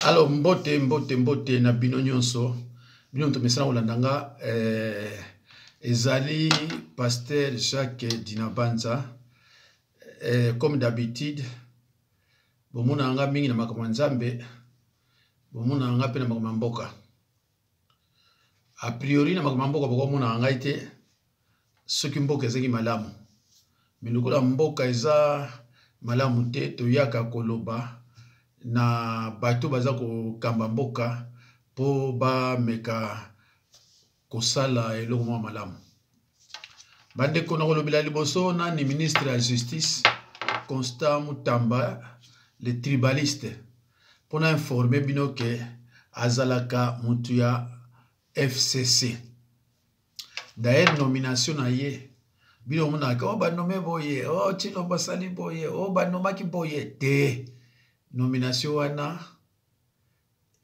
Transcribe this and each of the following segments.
Alors, mbote na bino nyonso. Bino tomesana olandanga ezali pasteur Jacques Dinabanza. Comme d'habitude, bomuna anga mingi na makambo nzambe, bomuna anga pe na makambo mboka. A priori na makambo mboka bomuna anga ite soki mboka ezeki malamu. Minukola mboka eza malamu te toyaka koloba na bato baza ko kamba mboka po ba meka kosala eloko mwa malamu. Bande kona kolobela liboso na ni ministre ya justice Constant Mutamba, le tribaliste, pour informer bino ke azalaka mutu ya FCC. D'ailleurs nomination na ye bino muna ka ba nommé boye, oh tino basali boye, oh ba nomaki boye te. Nomination wana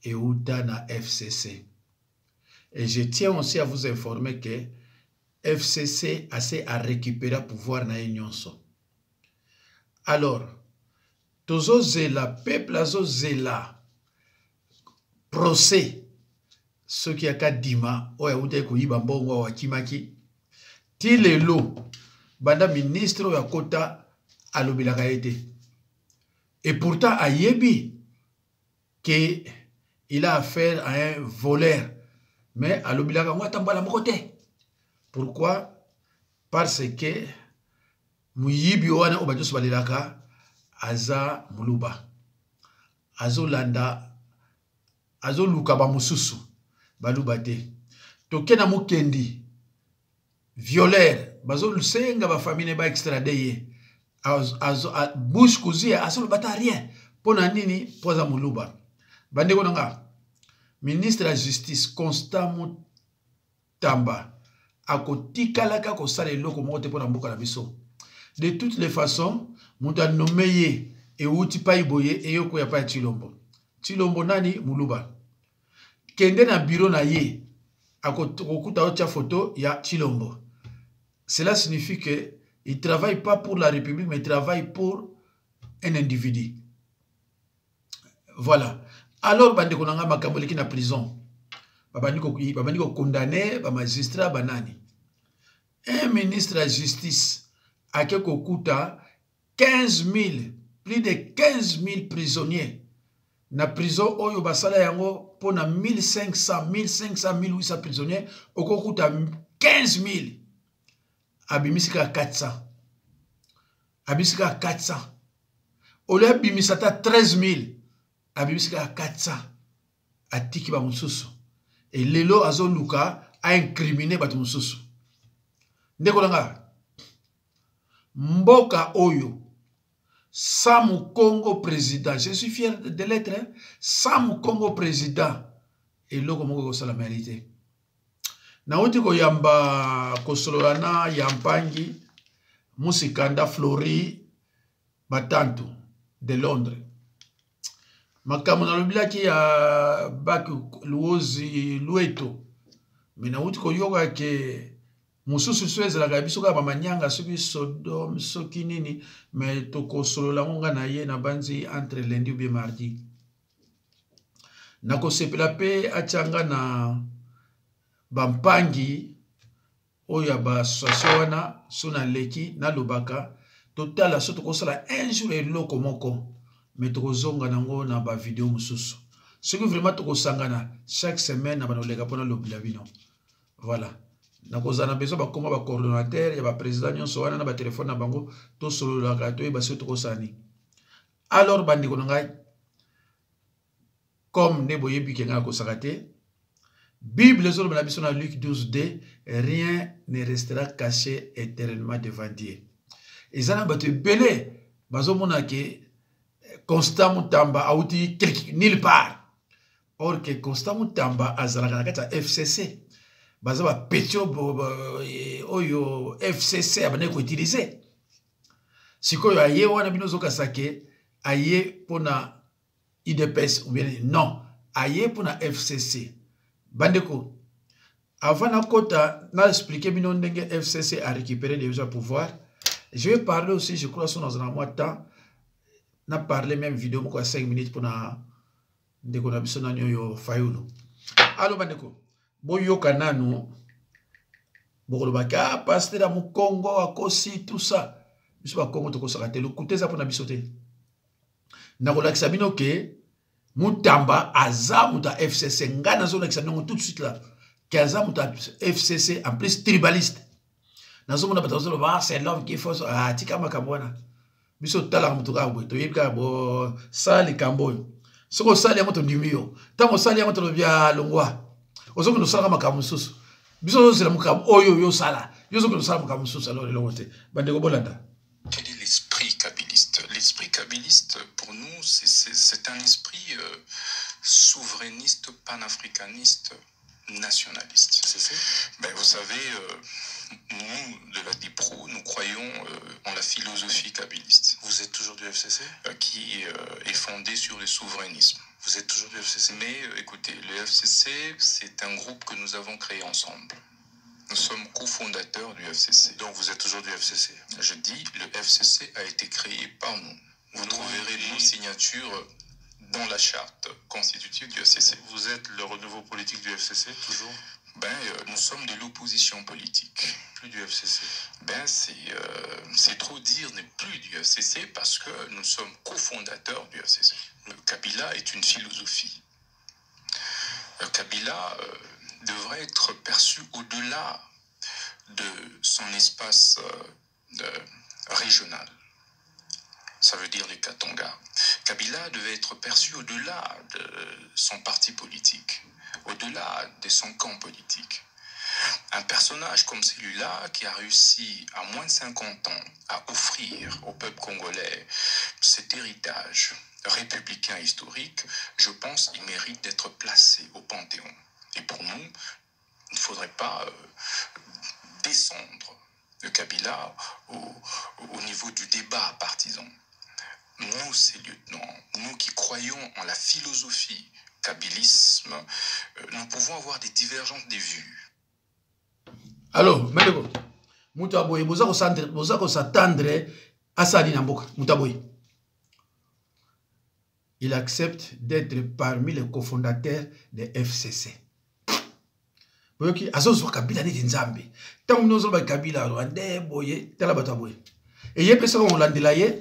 euta na FCC. Et je tiens aussi à vous informer que FCC assez à récupérer pouvoir na nyonso. Alors, tozo zela peuple azo zela procès ce qui a kadima oya uta ko yiba mbongo wa kimaki ti lelo banda ministre ya kota alobela kaete. Et pourtant ayebi que il a affaire à un voleur, mais alobela ka ngata mbala mokote. Pourquoi? Parce que muyibi wana obajoso balelaka aza muluba, azo landa, azo luka ba mususu baluba te. Tokena mukendi violeur bazo lusenga ba famille ba extradé ye azo bouche kuzia azo bata rien pona nini poza muluba. Bande konanga ministre de la justice Constant Mutamba akotikalaka ko sala eloko moko te pona mboka na biso. De toutes les façons, muta nommé et outi pa iboye et yoko ya pa Chilombo. Chilombo nani muluba. Kende na bureau na ye akokuta ocha photo ya Chilombo. Cela signifie que il travaille pas pour la République mais il travaille pour un individu. Voilà. Alors bande konanga makambo leki na prison. Babani ko condamné ba magistrat banani. Un ministre de la justice a kokuta 15 000, plus de 15 000 prisonniers. Na prison oyo basala yango pona 1500, 1800 prisonniers, okokuta 15 000. Abimisika 400. Abimisika 400. Ole abimisata 13 000. Abimisika 400. Atiki ba mususu. Et lelo azo luka a incriminé ba mususu. Ndeko langa mboka oyo Samu Congo président, je suis fier de l'être, hein? Samu Congo président et loko moko ko sala mérité. Na uti ko yamba kosolana yampangi musikanda Flori Batantu de Londres. Makamu na lobila ki ya baku luozi lueto. Mena uti ko yoga ke mususu sweze la gabiso ka mamanyanga soki Sodome soki nini mais toko solo la ngonga na ye na banzi entre lundi ou bien mardi. Nako sepela pe achanga na bampangi oya ba sosona sona leki na lobaka total so toko sala un jour et loko moko mais toko zonga nango na ba vidéo mususu. Ce que vraiment toko sangana chaque semaine na banoleka pona lobila bino. Voilà. Nakozana besoin ba koma ba coordonnateur ya ba président nyonso wana na ba téléphone na bango to solo la gato e ba soto ko sani. Alors bandi ko ngai comme ne boyebi ke ngako sakate Bible zo na biso na Luc 12:2 rien ne restera caché éternellement devant Dieu. Ezana bato belé bazo mona ke Constant Mutamba auti quelque nulle part. Or que Constant Mutamba azalaka na kata FCC. Bazaba petio oyo FCC abane ko utiliser. Sikoyo aye wana bino zoka sake aye pona IDPS ou bien non, aye pona FCC. Bandeko avant na kota na expliquer bino ndenge FCC a récupéré les pouvoirs. Je vais parler aussi, je crois, dans un mois de temps. Na parlé même vidéo, 5 minutes pour ndeko na biso nani oyo Fayulu. Alo bandeko, boyoka nanu bokolobaka pasteur mu Congo akosi tout ça. Biso ba Congo tokosaka te lokuteza pona biso te. Nakolakisa bino ke Mutamba aza muta FCC ngana zo lakisa bino tout de suite là. Que aza muta FCC en plus tribaliste. Nazo mona batazo ba c'est l'homme qui faut tika makabwana. Biso tala mutuka bwe to yebika bo sali kamboyo. Soko sali ya moto ndimio. Tango sali ya moto bya longwa. Ozoko no sala makamususu. Biso zo la mukam oyo yo sala. Yo zo no sala makamususu alors le lote. Bande ko bolanda. Quel est l'esprit kabyliste? L'esprit kabyliste, pour nous, c'est un esprit souverainiste, panafricaniste, nationaliste. Ben, vous savez, nous, de la DIPRO, nous croyons en la philosophie kabyliste. Vous êtes toujours du FCC? Qui est fondée sur le souverainisme. Vous êtes toujours du FCC? Mais écoutez, le FCC, c'est un groupe que nous avons créé ensemble. Nous sommes cofondateurs du FCC. Donc vous êtes toujours du FCC? Je dis, le FCC a été créé par nous. Vous trouverez nos signatures dans la charte constitutive du FCC. Vous êtes le renouveau politique du FCC, toujours? Ben, nous sommes de l'opposition politique. Plus du FCC? Ben, c'est trop dire, n'est plus du FCC parce que nous sommes cofondateurs du FCC. Le Kabila est une philosophie. Le Kabila devrait être perçu au-delà de son espace régional. Ça veut dire les Katanga. Kabila devait être perçu au-delà de son parti politique, au-delà de son camp politique. Un personnage comme celui-là qui a réussi à moins de 50 ans à offrir au peuple congolais cet héritage républicain historique, je pense qu'il mérite d'être placé au Panthéon. Et pour nous, il ne faudrait pas descendre le Kabila au niveau du débat partisan. Nous, ces lieutenants, nous qui croyons en la philosophie kabylisme, nous pouvons avoir des divergences des vues. Alors, Meleko, Moutaboy, vous s'attendre à Sali Namboka, Moutaboy. Il accepte d'être parmi les cofondateurs de FCC. Boyoki azozo Kabila ni nzambe. Tant nous avons Kabila rwandais boye tala bataboye. Et yé pesa on landela ye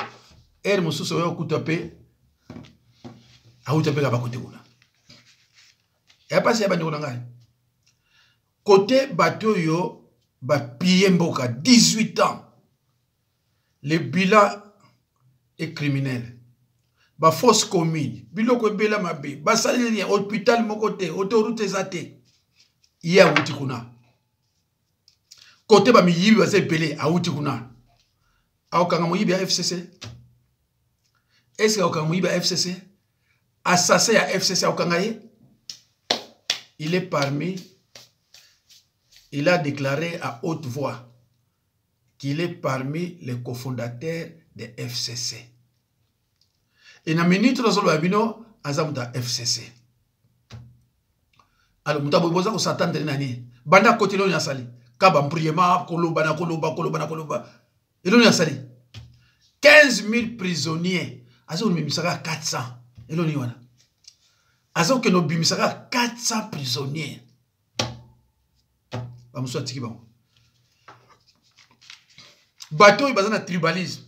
er mususu yo kutape a utape ka bakote kuna. Et pas si abandi kuna ngai. Côté bateau yo ba piller mboka 18 ans. Le bilan est criminel. Ba fausse commune, biloko bela mabe, ba saliri hôpital mokote, autoroute zate. Iya wuti kuna. Kote ba miyibi ba se pele a wuti kuna. Aokanga moyibi ya FCC. Est-ce que aokanga moyibi ya FCC? Assassin ya FCC aokanga ye? Il est parmi, il a déclaré à haute voix qu'il est parmi les cofondateurs de FCC. Et na minute dans le babino azamuta FCC. Alors muta boza ko s'attendre nani banda côté lo nyasali kaba mpriema koloba na koloba et lo nyasali 15 000 prisonniers azo bimisaka 400 et lo ni wana azo que no bimisaka 400 prisonniers ba muso atiki bango bateau ibazana tribalisme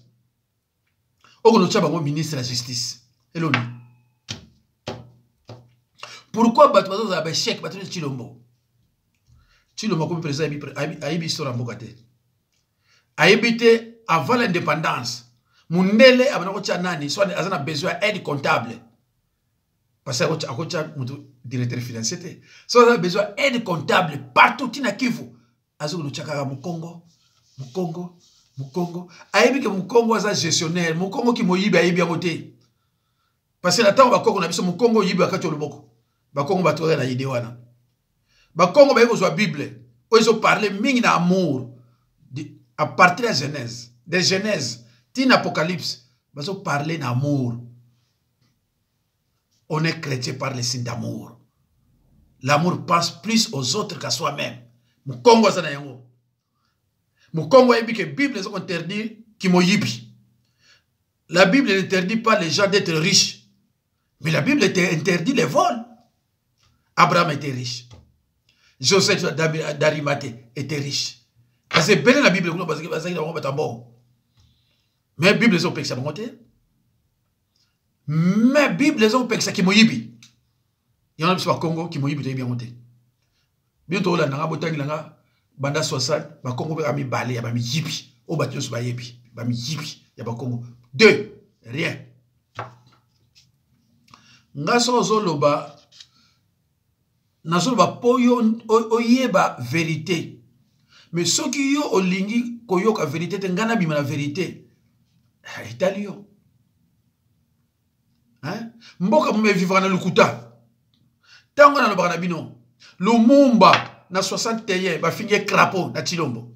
okono tcha bango ministre de la justice et lo ni. Pourquoi Batouazo a un chèque Batouazo Chilombo? Chilombo comme président a habité en Bogate. A habité avant l'indépendance. Mundele a besoin soit a besoin d'aide comptable. Parce que a directeur financier. Soit a besoin d'aide comptable partout tina Kivu. Azo no chakara Mukongo. A habité Mukongo as gestionnaire. Mukongo qui moyibi a habité côté. Parce que la temps on a besoin Mukongo yibi akati oloboko. Bakongo batore na idée wana. Bakongo ba ko Bible. Ils ont parlé mingi na amour à partir de la Genèse, des Genèse, tin Apocalypse, ils ont parlé d'amour. On est chrétien par les signes d'amour. L'amour passe plus aux autres qu'à soi-même. Mukongo za na yango. Mukongo yebi que Bible est interdit ki moyibi. La Bible n'interdit pas les gens d'être riches. Mais la Bible interdit les vols. Abraham était riche. Joseph d'Arimathée était riche. Parce que la Bible, mais la Bible, les ont ça monter. Mais la Bible, les ont ça qui moyibi. Il y en a qui sont au Congo qui moyibi bien monter. Bientôt, là, dans la banda 60, le Congo va mi balé, va mi yibi. Au bâtiment, va yibi. Va mi yibi. Il y a pas Congo. 2. Rien. Ngaso zoloba. Nazoloba po yo oyeba vérité. Mais ceux qui yo olingi koyoka vérité te ngana bima la vérité. Italio. Hein? Mboka me vivre na lukuta. Tango na lobaka na bino. Lumumba na 61 ba finye crapaud na Chilombo.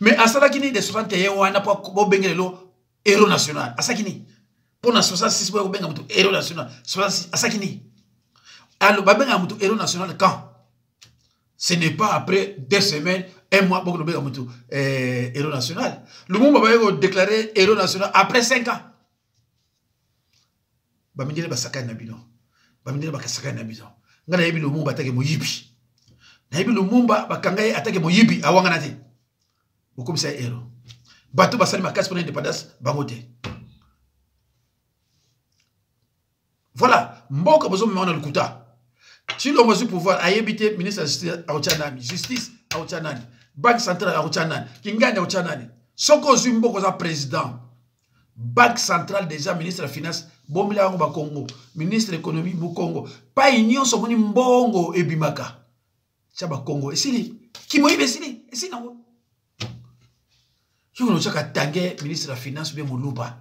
Mais asala kini de 61 wana po bengele lo héros national. Asakini. Pour na 66 po benga mutu héros national. 66 asakini. Alors, babenga mutu héros national quand? Ce n'est pas après 2 semaines, 1 mois pour le mutu héros national. Le monde va déclarer héros national après 5 ans. Bamindele basaka na bino. Bamindele bakasaka na bino. Ngana yebi le monde batake moyibi. Na yebi le monde bakangaye atake moyibi awanga na te. Beaucoup ça héros. Bato basali makasi pour l'indépendance bangote. Voilà, mboka bozo mwana lukuta. Si l'on veut pouvoir ayébiter ministre de la justice à Ochanani, Banque centrale à Ochanani, Kingani à Ochanani, Soko Zumbo koza président, Banque centrale déjà ministre de la finance, Bomila Ngba Congo, ministre de l'économie bu Congo, pas union somoni mbongo et bimaka, Chaba Congo, et si qui moïbe si et si non. Je ne sais pas tanguer ministre de la finance bien Moluba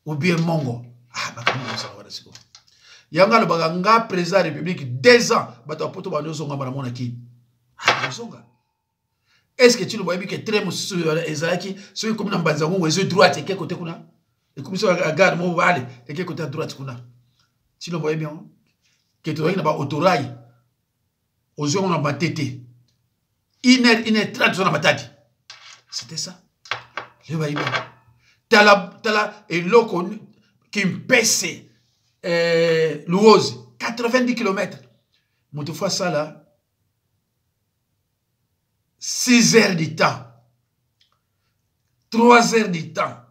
ou bien Mongo, ah bah comment ça va d'accord. Yanga le baganga président de la République 2 ans bato poto bando songa mara mona ki songa est-ce que tu le vois bien que très musu ezaki so comme na mbanza ngo wezo droite et quel côté kuna et comme ça regarde mo vale et quel côté à droite kuna tu le vois bien que tu vois na ba autorail aux on a batete 1h30 sur la matadi c'était ça je vois bien tala et loko qui me pèse Louose, 90 km. Mon fois ça là, 6 heures de temps, 3 heures de temps.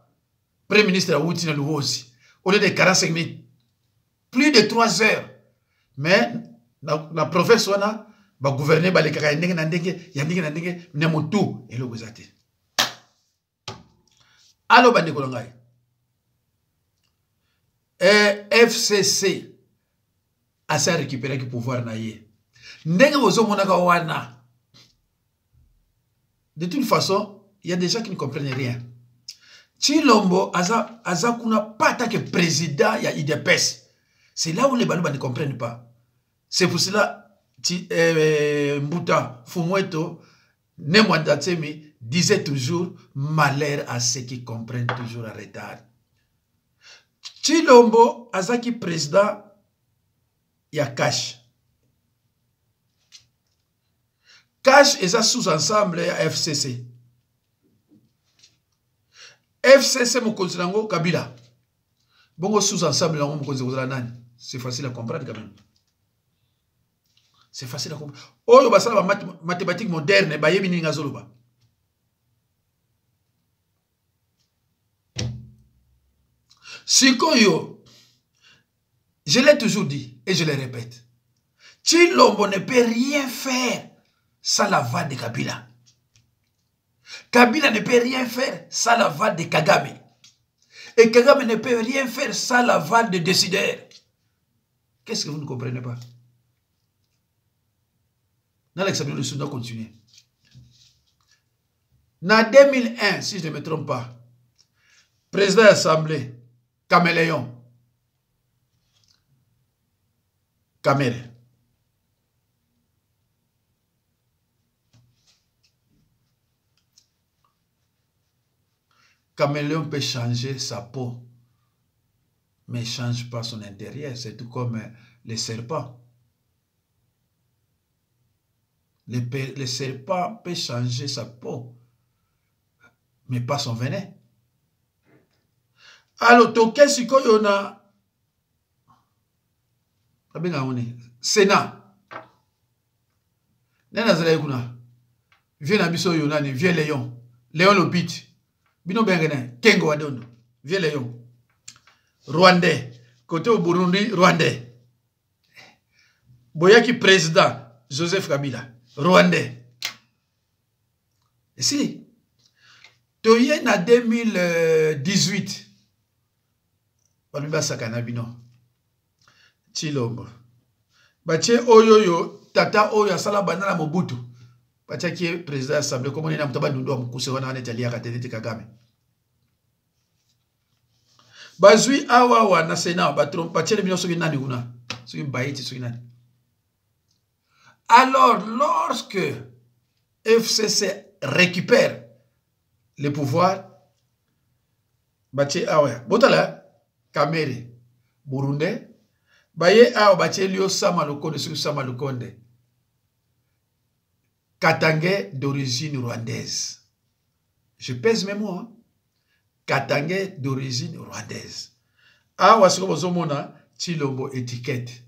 Premier ministre a outil Louose, au lieu de 45 minutes, plus de 3 heures. Mais la professeur va gouverner, va les caractères, yandenge, nemotu, et le gozate. Allo bande kolongai. FCC a ça récupéré le pouvoir naïe. De toute façon, il y a des gens qui ne comprennent rien. Chilombo aza kuna pas tant que président il y a IDPS. C'est là où les Balouba ne comprennent pas. C'est pour cela Mbuta Fumweto Nemwandatsemi disait toujours malheur à ceux qui comprennent toujours en retard. Chilombo azaki président ya Cash. Cash est sous-ensemble ya FCC. FCC mokonzi nango Kabila. Bongo sous-ensemble nango mokonzi kozala nani? C'est facile à comprendre quand même. C'est facile à comprendre. Oyo basala ba mathématiques modernes ba yebi ninga zoloba. Sikoyo, je l'ai toujours dit et je le répète. Chilombo ne peut rien faire sans l'aval de Kabila. Kabila ne peut rien faire sans l'aval de Kagame. Et Kagame ne peut rien faire sans l'aval de décideurs. Qu'est-ce que vous ne comprenez pas? Dans l'examen de Soudan, continuer. En 2001, si je ne me trompe pas, président de l'Assemblée, Caméléon. Camélé. Caméléon peut changer sa peau, mais ne change pas son intérieur. C'est tout comme les serpents. Le serpent peut changer sa peau, mais pas son venin. Alors, qu'est-ce qu'on a? abenga one Sénat nena zala kuna vieux na biso yo nani vieux Léon Lopit bino bengene Kengo Wadondo vieux Léon Rwandais côté au Burundi Rwandais boyaki président Joseph Kabila Rwandais et si toye na 2018 baluba sakana bino Chilombo bache oyoyo tata oyo asala banana Mobutu bache ki président assemblée comme on est na mutaba ndundo mukuse wana wana Italia katete Kagame bazui awa na Sénat batron bache bino soki nani kuna soki baiti soki nani. Alors lorsque FCC récupère le pouvoir bache awa botala Kamere Burundais baye awa bache lio Sama Lukonde sur Sama Lukonde Katangais d'origine rwandaise. Je pèse mes mots. Hein? Katangais d'origine rwandaise. Awa siko bozomona Chilombo étiquette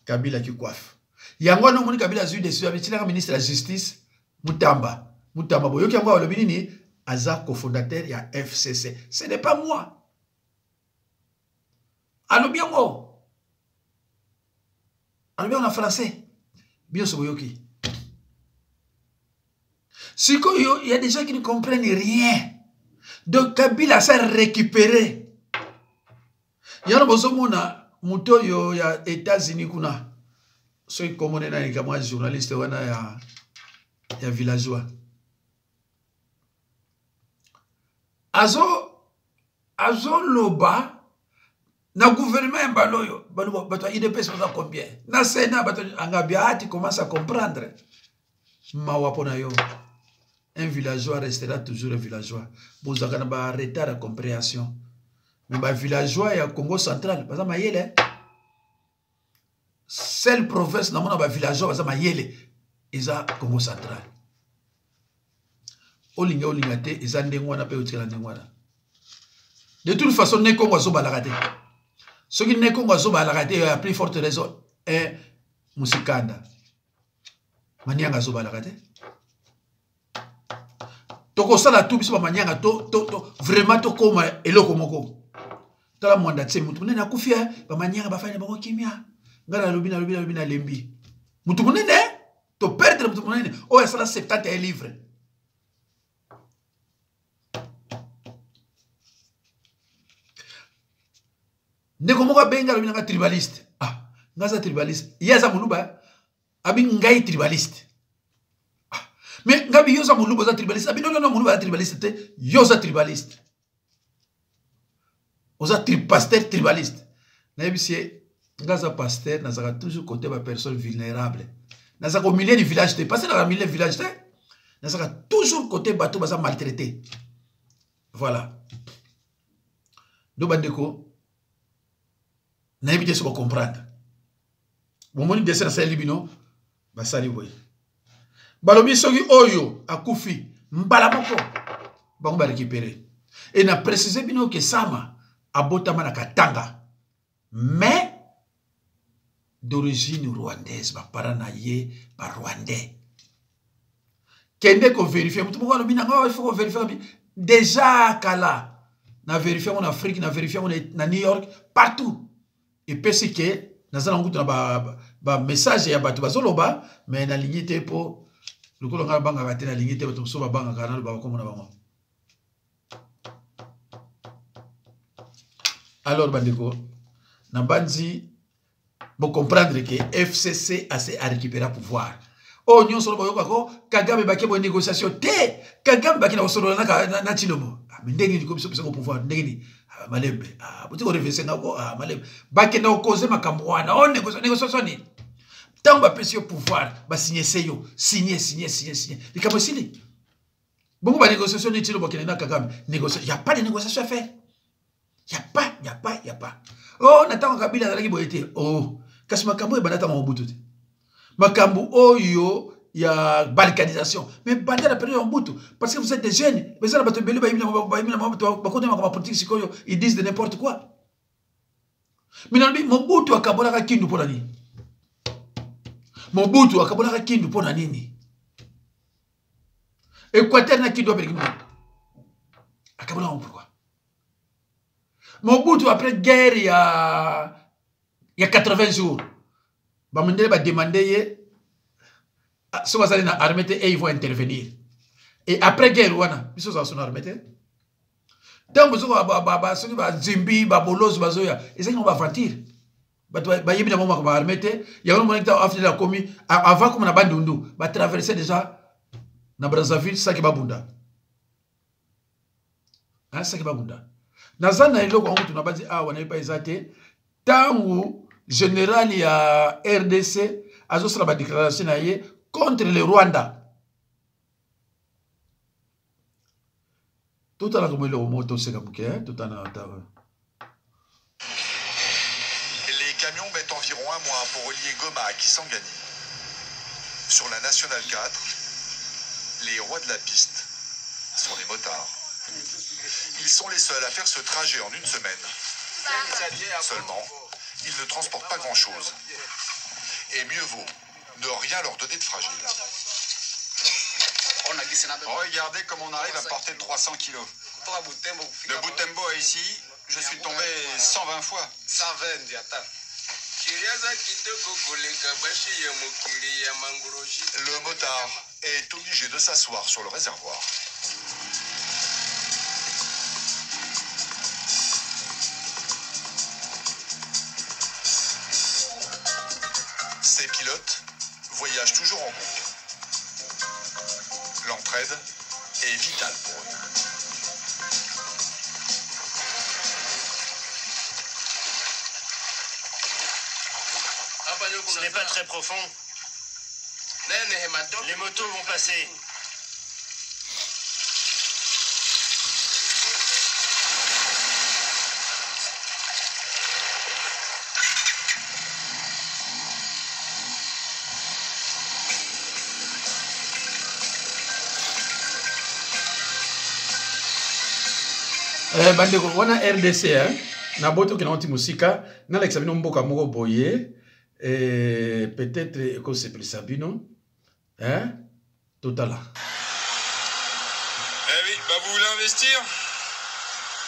Kabila qui coiffe. Yango no moni Kabila zui dessus avec le ministre de la justice Mutamba boyoki yango alobi nini aza cofondateur ya FCC. Ce n'est pas moi. Alobi yango. Alobi en français. Bien so boyoki. Il y a des gens qui ne comprennent rien. Donc Kabila s'est récupéré. Il y a un yo ya États-Unis kuna. Ceux comme on est là, moi journaliste wana ya villageois. Azo loba na gouvernement mbaloyo bato IDPS ça combien. Na Sénat bato angabiati commence à comprendre. Mawapona yo. Un villageois restera toujours un villageois. Vous avez un retard de compréhension. Mais un villageois est au Congo central. Parce que Mayele, seule province dans mon villageois, parce que Mayele, est au Congo central. Olinga te, ils ont ndengwana pe otila ndengwana. De toute façon, ne Congo zo balagate. Ceux qui ne Congo zo balagate, a plus forte raison, est Musikanda. Manianga zo balagate. Toko sala tout biso ba manyanga to vraiment to koma eloko moko. Tala mwanda tse mutu munene akufia ba manyanga ba fanya bango kimia. Ngala lobina lembi. Mutu munene to perdre mutu munene o ya sala 71 livres. Ndeko moko benga lobina tribaliste. Ah, ngaza tribaliste. Yaza muluba abi ngai tribaliste. Mais Gabi yosa mulubo za tribaliste. Abi non mulubo za tribaliste te yosa tribaliste. Osa pasteur tribaliste. Na yebisie ngaza pasteur na saka toujours côté ba personne vulnérable. Na saka au milieu du village te passer dans le milieu du village te. Na saka toujours côté bateau baza maltraité. Voilà. Do bandeko na yebite so comprendre. Bon moni dessin sa libino ba sali boy. Balobi soki oyo akufi mbala moko bango ba récupérer et na préciser bino que Sama abotama na Katanga mais d'origine rwandaise ba parana ye ba rwandais kende ko vérifier mutu moko balobi na il faut vérifier déjà kala na vérifier en Afrique na vérifier na New York partout et pesi que nazala ngutu na ba message ya batu bazoloba mais na lignité po le coup, on a banga raté la ligne, on sauve banga canal, comme on a bango. Alors, bandeko, Nabandi, vous comprendre que FCC a récupéré le pouvoir. Oh, nous sommes Kagame baki pour négociation. Kagame baki na solo na Chilomo. Mais ndenge ni komisa au pouvoir, ndenge ni malembe. Ah, vous devez réfléchir na malembe. Baki na causer makambo wana. On négociation ni. Tant que vous avez pouvoir, vous signer. Il y a négociation, il n'y a pas de négociation à faire. Il n'y a pas. Oh, Nathan Kabila a dit, oh, parce que Makambo est banata Mobutu. Makambo, oh, il y a balkanisation. Mais banata la période en Mobutu. Parce que vous êtes des jeunes. Ils disent de n'importe quoi. Mais Mobutu a Kabola Kindu pour la nuit. Mobutu akabolaka kindu pona nini? Équateur na kindu apeleki nini? Akabolaka pourquoi? Mobutu après guerre il y a 80 jours. Bamundele ba demander ye so bazali na armée et ils vont intervenir. Et après guerre wana, biso za son armée te. Donc biso ba soki ba Zimbi ba Bolos bazoya, ezaki no ba aventure. Ba yebi na moma ba armée te, ya no monita after la komi avant comme na bandundu, ba traverser déjà na Brazzaville ça qui ba bunda. Hein, ça qui ba bunda. Nazana eloko ngo tuna bazi wana ipa ezate tangu général ya RDC azosala ba déclaration na ye contre le Rwanda. Tout à l'heure, comme il est au moto, c'est comme ça, tout à l'heure. Les camions mettent environ un mois pour relier Goma à Kisangani. Sur la Nationale 4, les rois de la piste sont les motards. Ils sont les seuls à faire ce trajet en une semaine. Seulement, ils ne transportent pas grand-chose. Et mieux vaut ne rien leur donner de fragile. Regardez comment on arrive à porter 300 kilos. De Butembo à ici, je suis tombé 120 fois. 120, le motard est obligé de s'asseoir sur le réservoir. Ces pilotes voyagent toujours en groupe. L'entraide est vitale pour eux. Ce n'est pas très profond. Les motos vont passer. Bandeko wana RDC na boto ki na onti musika na la examino mboka moko boye peut-être que c'est plus Sabino total. Eh oui, bah vous voulez investir?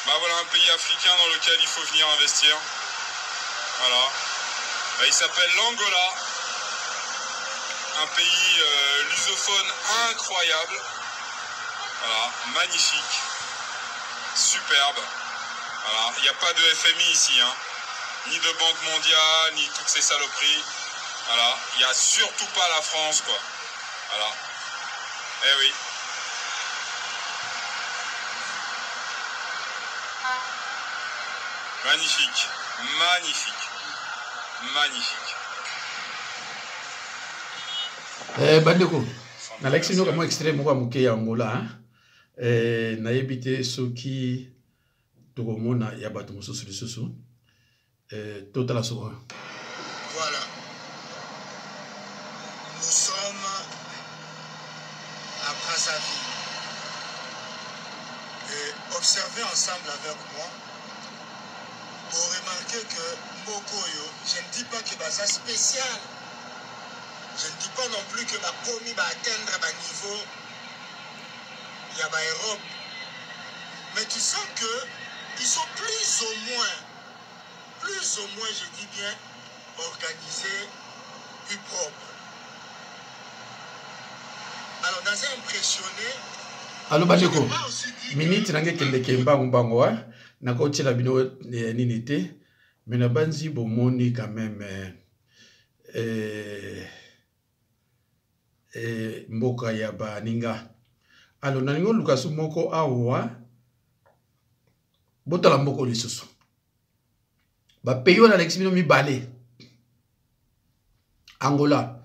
Bah voilà un pays africain dans lequel il faut venir investir. Voilà. Bah, il s'appelle l'Angola. Un pays lusophone incroyable. Voilà, magnifique. Superbe. Voilà, il n'y a pas de FMI ici, hein. Ni de Banque mondiale, ni toutes ces saloperies. Voilà, il n'y a surtout pas la France, quoi. Voilà. Eh oui. Magnifique, magnifique, magnifique. Bandeko, na l'exino comme extrait moko muke ya Angola, na yebite soki tokomona ya bato mosusu lisusu totala soko. Voilà. Nous sommes à Brazzaville. Et observez ensemble avec moi pour remarquer que Mokoyo, je ne dis pas que c'est spécial. Je ne dis pas non plus que la commis va atteindre un niveau, il y a Europe. Mais tu sens qu'ils sont plus ou moins, je dis bien, organisés, plus propres. Alors, dans un impressionné, alors bandeko, minute nange kende kemba mbango wa na ko tshela bino nini te, mais na banzi bomoni quand même mboka ya baninga. Alors nalingo lukasu moko awa botala mboko lisusu ba peyo na l'eximino mibale Angola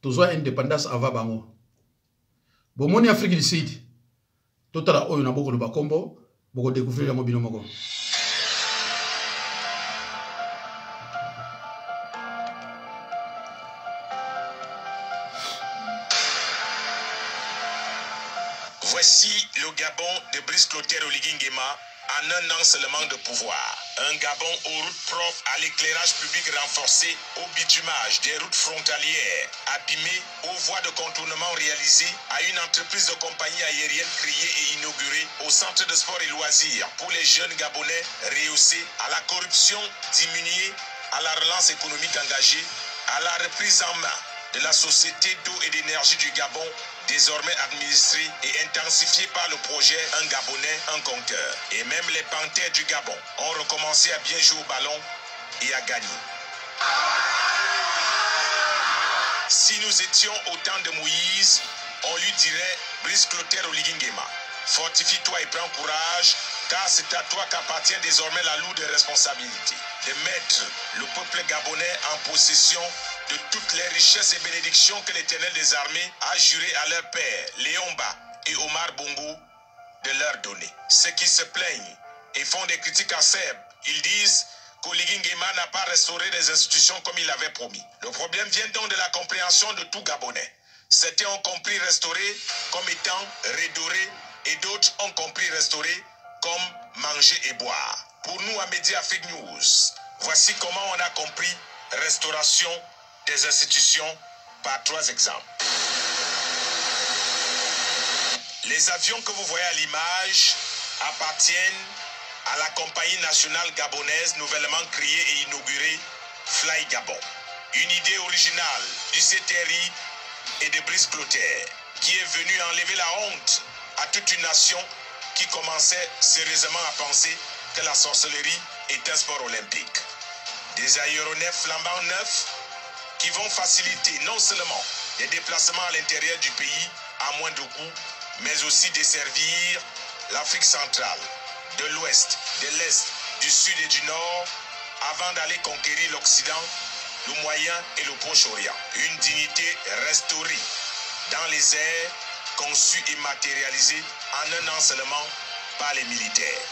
tozwa indépendance avant bango bomoni Afrique du Sud totala oyo na boko lo bakombo boko découvrir yango bino moko. Voici le Gabon de Brice Clotaire Oligui Nguema en un an seulement de pouvoir. Un Gabon aux routes propres, à l'éclairage public renforcé, au bitumage des routes frontalières abîmées, aux voies de contournement réalisées, à une entreprise de compagnie aérienne créée et inaugurée, au centre de sport et loisirs pour les jeunes Gabonais rehaussés, à la corruption diminuée, à la relance économique engagée, à la reprise en main de la société d'eau et d'énergie du Gabon, désormais administrée et intensifiée par le projet Un Gabonais, un conqueur. Et même les panthères du Gabon ont recommencé à bien jouer au ballon et à gagner. Si nous étions au temps de Moïse, on lui dirait « Brice Clotaire Oligingema, fortifie-toi et prends courage, car c'est à toi qu'appartient désormais la lourde responsabilité de mettre le peuple gabonais en possession de toutes les richesses et bénédictions que l'Éternel des armées a juré à leur père, Léomba et Omar Bongo, de leur donner. Ceux qui se plaignent et font des critiques acerbes, ils disent qu'Oligui Nguema n'a pas restauré les institutions comme il l'avait promis. Le problème vient donc de la compréhension de tout Gabonais. Certains ont compris restaurer comme étant redorer et d'autres ont compris restaurer comme manger et boire. Pour nous, à Média Fake News, voici comment on a compris restauration des institutions par 3 exemples. Les avions que vous voyez à l'image appartiennent à la compagnie nationale gabonaise nouvellement créée et inaugurée Fly Gabon. Une idée originale du CTRI et de Brice Clotaire qui est venu enlever la honte à toute une nation qui commençait sérieusement à penser que la sorcellerie est un sport olympique. Des aéronefs flambant neufs qui vont faciliter non seulement les déplacements à l'intérieur du pays à moindre coût, mais aussi desservir l'Afrique centrale, de l'ouest, de l'est, du sud et du nord, avant d'aller conquérir l'Occident, le Moyen et le Proche-Orient. Une dignité restaurée dans les airs, conçue et matérialisée en un an seulement par les militaires.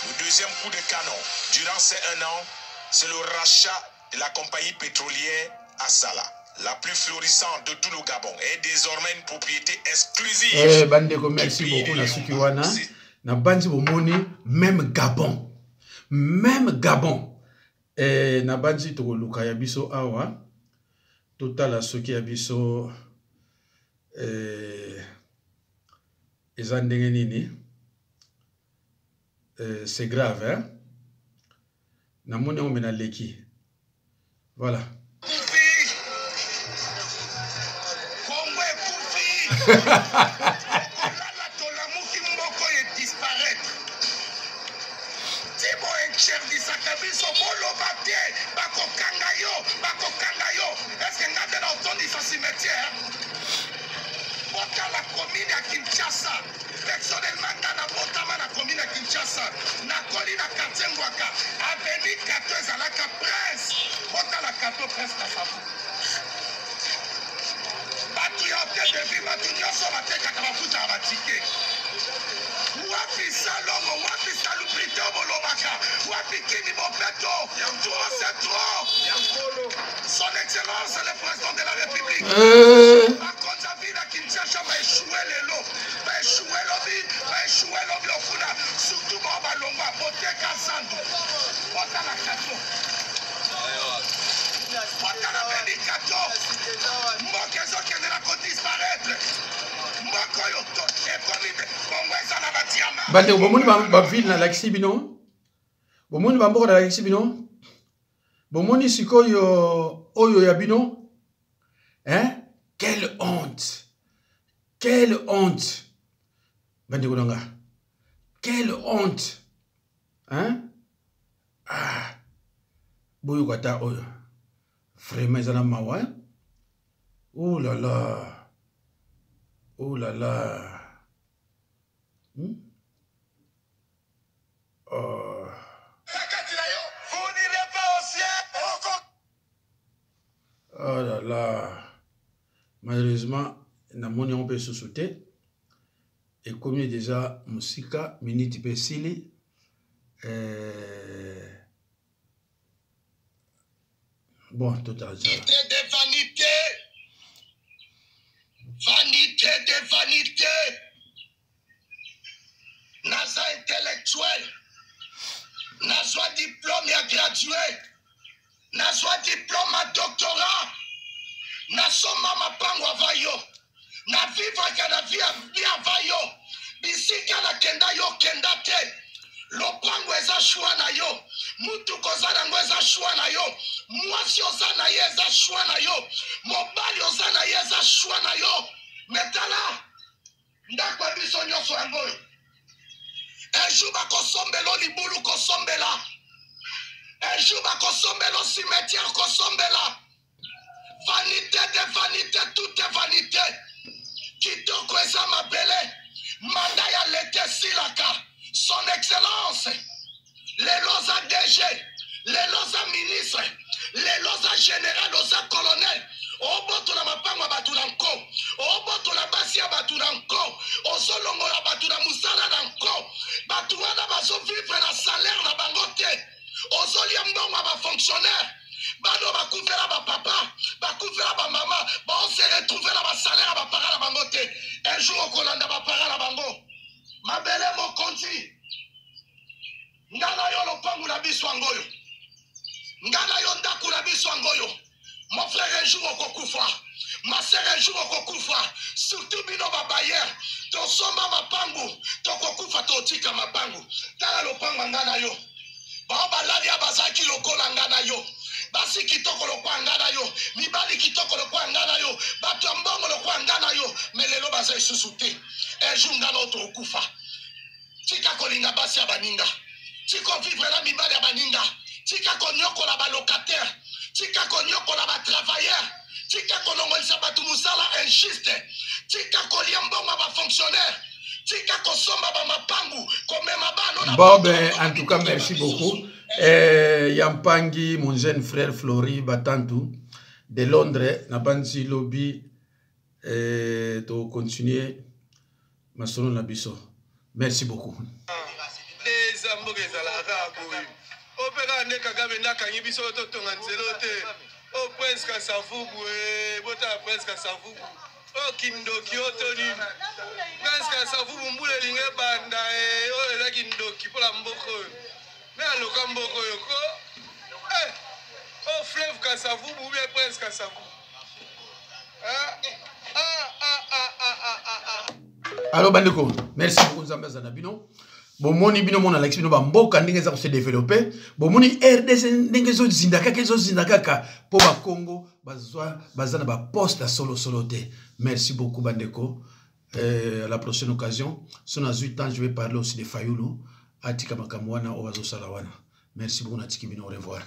Le deuxième coup de canon durant ces 1 an, c'est le rachat de la compagnie pétrolière Assala. La plus florissante de tout le Gabon est désormais une propriété exclusive. Bandeko, merci beaucoup na Sukiwana. Na bandi bomoni même Gabon. Même Gabon. Na bandi to luka ya biso awa. Total soki ya biso ezandenge nini. C'est grave, hein? Na moni on mena leki. Voilà. La commune à Kinshasa, personnellement dans la Botama, la commune à Kinshasa, na colline à Katengwaka, avenue 14 à la Capresse, Bota la 14 presque à Sabu. Batu ya objet de vie, batu nyonso bateka kamafuta ya batike. Wapi salongo, wapi salubrité bolobaka, wapi kini mopeto, trop c'est trop. Son Excellence le président de la République. Va échouer les lots, va échouer l'objet, va échouer l'objet au Funa, surtout bon balonga, beauté Kassandou, bota la kato, bota la bénicato, mbokezo qui est là pour disparaître, mbokoyoto, et comité, bongweza na batiama. Bande, bomoni ba ville na laksi bino, bomoni ba mboko na laksi bino, bomoni sikoyo oyo ya bino, hein? Quelle honte! Quelle honte! Bandekolanga. Quelle honte! Hein? Ah! Boyo kata oyo. Vraiment, ils en ont mawa. Oh là là! Oh là là! Oh. Oh là là! Malheureusement, na moni on peut se sauter et comme il déjà musika minute pesili bon total ça vanité de vanité, vanité de vanité, naza intellectuel, nazwa diplôme ya gradué, nazwa diplôme ya doctorat, nasoma mapango avayo, na vivaka na vie avayo, bisika na kenda yo kenda te, lopango eza shwa na yo, mutu koza nango eza shwa na yo, mwasi oza na ye eza shwa na yo, mobali oza na ye eza shwa na yo, metala, ndako biso nyonso yango yo. Un jour bakosombela libulu kosombela. Un jour bakosombela cimetière kosombela. Vanité de vanité, tout est vanité. Kitoko eza mabele. Manda ya lete silaka. Son excellence. Les loza DG. Les loza ministre. Les loza général, loza colonel. Oboto la mapangwa batulanko. Oboto la basia batulanko. Ozolongo la batula musala nanko. Batuana baso vivre na salaire na bangote. Ozolia mbongo ba fonctionnaire. Bano bakouvera ba papa, bakouvera ba mama, ba on se retrouver na ba salaire ba para na bangote. Un jour okolanda ba para na bango. Mabele mo konti. Ngana yo lopangu na biso ngoyo. Ngana yo ndaku na biso ngoyo. Mon frère un jour au Kokufa, ma sœur un jour au Kokufa, surtout bino babayer, to soma mapangu, to Kokufa to tika mapangu, tala lopanga ngana yo, ba balali abazaki lokola ngana yo, basi kitoko lokwa ngana yo, mibali kitoko lokwa ngana yo, bato mbongo lokwa ngana yo, melelo bazai susute, un jour ngana oto okufa, tika kolinga basi abaninga, tika vivre la mibali abaninga, tika konyoko la balocataire, tika konyoko la ba travailleur, tika konongolisa batu musala injuste, tika kolia mbongo ba fonctionnaire, tika kosomba ba mapangu, komema bano na Bob, en tout cas, merci beaucoup. Yampangi, mon jeune frère Flori Batantou, de Londres, Nabanzi Lobby, to continuer ma solo Nabiso. Merci beaucoup. Les amours opéra ne Kagame nakangi biso totonga nzelo te o prince Kasavubu bota prince Kasavubu o kindoki otoni prince Kasavubu mbule linge banda o eza kindoki pola mboko me aloka mboko yoko o fleuve Kasavubu bien prince Kasavubu Alors bandeko, merci beaucoup Nzambe Zanabino. Bomoni bino mona Alex bino bamboka ndenge za se développer. Bomoni RDC ndenge zo zindaka po ba Congo bazana ba poste solo te. Merci beaucoup bandeko. À la prochaine occasion, si on a 8 ans, je vais parler aussi de Fayulu. Atika makamwana owazo salawana. Merci beaucoup Natiki bino, au revoir.